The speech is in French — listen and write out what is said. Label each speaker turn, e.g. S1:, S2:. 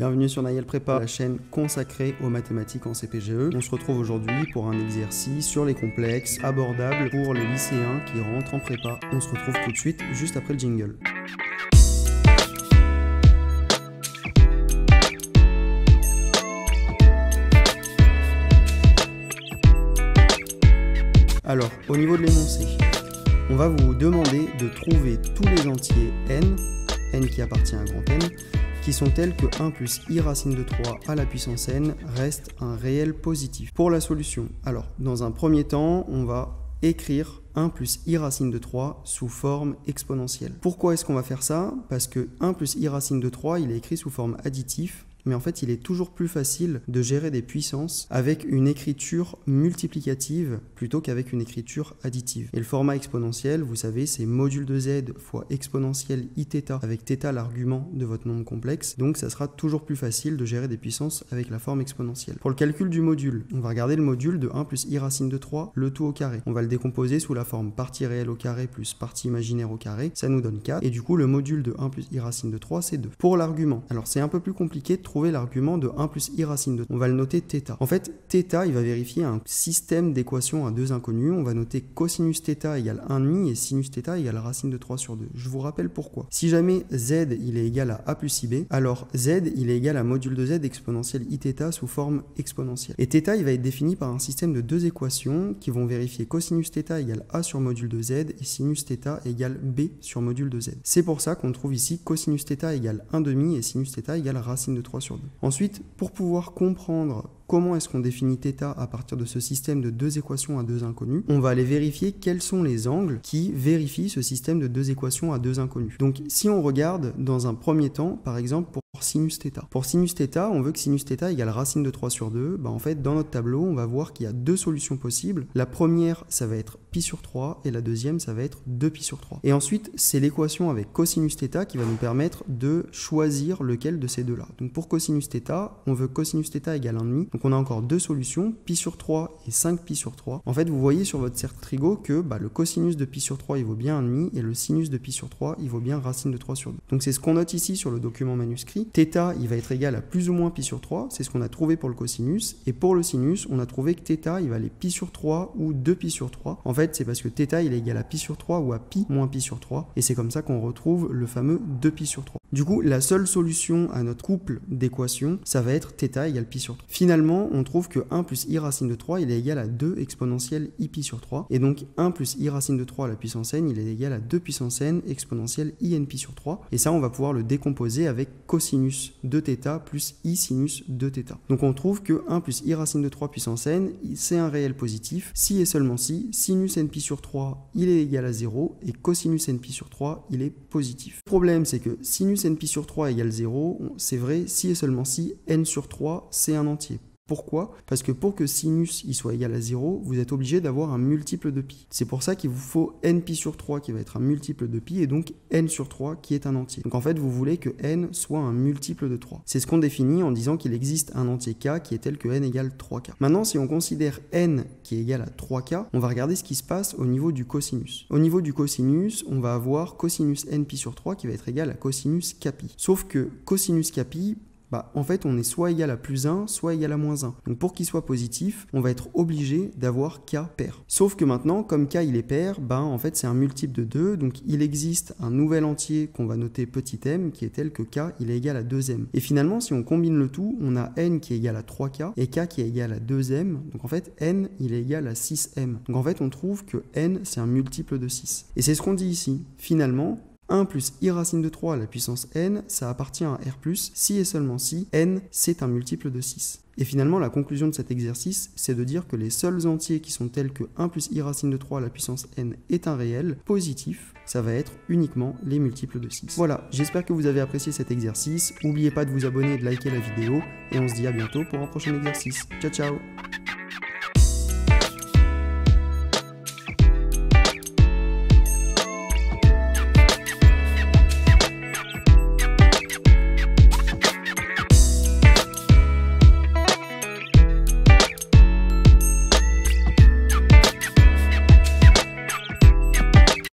S1: Bienvenue sur Nayel Prépa, la chaîne consacrée aux mathématiques en CPGE. On se retrouve aujourd'hui pour un exercice sur les complexes abordables pour les lycéens qui rentrent en prépa. On se retrouve tout de suite, juste après le jingle. Alors, au niveau de l'énoncé, on va vous demander de trouver tous les entiers n qui appartient à grand N, qui sont tels que 1 plus i racine de 3 à la puissance n reste un réel positif. Pour la solution, alors, dans un premier temps, on va écrire 1 plus i racine de 3 sous forme exponentielle. Pourquoi est-ce qu'on va faire ça? Parce que 1 plus i racine de 3, il est écrit sous forme additif. Mais en fait, il est toujours plus facile de gérer des puissances avec une écriture multiplicative plutôt qu'avec une écriture additive. Et le format exponentiel, vous savez, c'est module de z fois exponentielle iθ avec θ l'argument de votre nombre complexe. Donc, ça sera toujours plus facile de gérer des puissances avec la forme exponentielle. Pour le calcul du module, on va regarder le module de 1 plus i racine de 3, le tout au carré. On va le décomposer sous la forme partie réelle au carré plus partie imaginaire au carré. Ça nous donne 4. Et du coup, le module de 1 plus i racine de 3, c'est 2. Pour l'argument, alors c'est un peu plus compliqué de trouver l'argument de 1 plus i racine de 3. On va le noter θ. En fait, θ, il va vérifier un système d'équations à deux inconnus. On va noter cosinus θ égale 1,5 et sinus θ égale racine de 3 sur 2. Je vous rappelle pourquoi. Si jamais z, il est égal à a plus ib, alors z, il est égal à module de z exponentielle iθ sous forme exponentielle. Et θ, il va être défini par un système de deux équations qui vont vérifier cosinus θ égale a sur module de z et sinus θ égale b sur module de z. C'est pour ça qu'on trouve ici cosinus θ égale 1,5 et sinus θ égale racine de 3 sur 2. Ensuite, pour pouvoir comprendre comment est-ce qu'on définit θ à partir de ce système de deux équations à deux inconnus, on va aller vérifier quels sont les angles qui vérifient ce système de deux équations à deux inconnus. Donc si on regarde dans un premier temps, par exemple pour sinus θ. Pour sinus θ, on veut que sinus θ égale racine de 3 sur 2. En fait, dans notre tableau, on va voir qu'il y a deux solutions possibles. La première, ça va être pi sur 3 et la deuxième, ça va être 2pi sur 3. Et ensuite, c'est l'équation avec cosinus θ qui va nous permettre de choisir lequel de ces deux-là. Donc pour cosinus θ, on veut cosinus θ égale 1,5. Donc on a encore deux solutions, pi sur 3 et 5pi sur 3. En fait, vous voyez sur votre cercle trigo que le cosinus de pi sur 3, il vaut bien 1,5 et le sinus de pi sur 3, il vaut bien racine de 3 sur 2. Donc c'est ce qu'on note ici sur le document manuscrit. θ, il va être égal à plus ou moins pi sur 3, c'est ce qu'on a trouvé pour le cosinus. Et pour le sinus, on a trouvé que θ, il va aller pi sur 3 ou 2pi sur 3. En fait, c'est parce que θ, il est égal à pi sur 3 ou à pi moins pi sur 3. Et c'est comme ça qu'on retrouve le fameux 2pi sur 3. Du coup, la seule solution à notre couple d'équations, ça va être θ égale pi sur 3. Finalement, on trouve que 1 plus i racine de 3, il est égal à 2 exponentielle i pi sur 3. Et donc, 1 plus i racine de 3 à la puissance n, il est égal à 2 puissance n exponentielle i n pi sur 3. Et ça, on va pouvoir le décomposer avec cosinus de θ plus i sinus de θ. Donc, on trouve que 1 plus i racine de 3 puissance n, c'est un réel positif. Si et seulement si, sinus n pi sur 3, il est égal à 0 et cosinus n pi sur 3, il est positif. Le problème, c'est que sinus n pi sur 3 égale 0, c'est vrai si et seulement si n sur 3, c'est un entier. Pourquoi? Parce que pour que sinus il soit égal à 0, vous êtes obligé d'avoir un multiple de pi. C'est pour ça qu'il vous faut npi sur 3 qui va être un multiple de pi et donc n sur 3 qui est un entier. Donc en fait, vous voulez que n soit un multiple de 3. C'est ce qu'on définit en disant qu'il existe un entier k qui est tel que n égale 3k. Maintenant, si on considère n qui est égal à 3k, on va regarder ce qui se passe au niveau du cosinus. Au niveau du cosinus, on va avoir cosinus npi sur 3 qui va être égal à cosinus kpi. Sauf que cosinus kpi, en fait, on est soit égal à plus 1, soit égal à moins 1. Donc pour qu'il soit positif, on va être obligé d'avoir k pair. Sauf que maintenant, comme k il est pair, en fait c'est un multiple de 2, donc il existe un nouvel entier qu'on va noter petit m, qui est tel que k il est égal à 2m. Et finalement, si on combine le tout, on a n qui est égal à 3k et k qui est égal à 2m. Donc en fait, n il est égal à 6m. Donc en fait, on trouve que n c'est un multiple de 6. Et c'est ce qu'on dit ici. Finalement, 1 plus i racine de 3 à la puissance n, ça appartient à R+, si et seulement si n, c'est un multiple de 6. Et finalement, la conclusion de cet exercice, c'est de dire que les seuls entiers qui sont tels que 1 plus i racine de 3 à la puissance n est un réel positif, ça va être uniquement les multiples de 6. Voilà, j'espère que vous avez apprécié cet exercice. N'oubliez pas de vous abonner et de liker la vidéo, et on se dit à bientôt pour un prochain exercice. Ciao, ciao!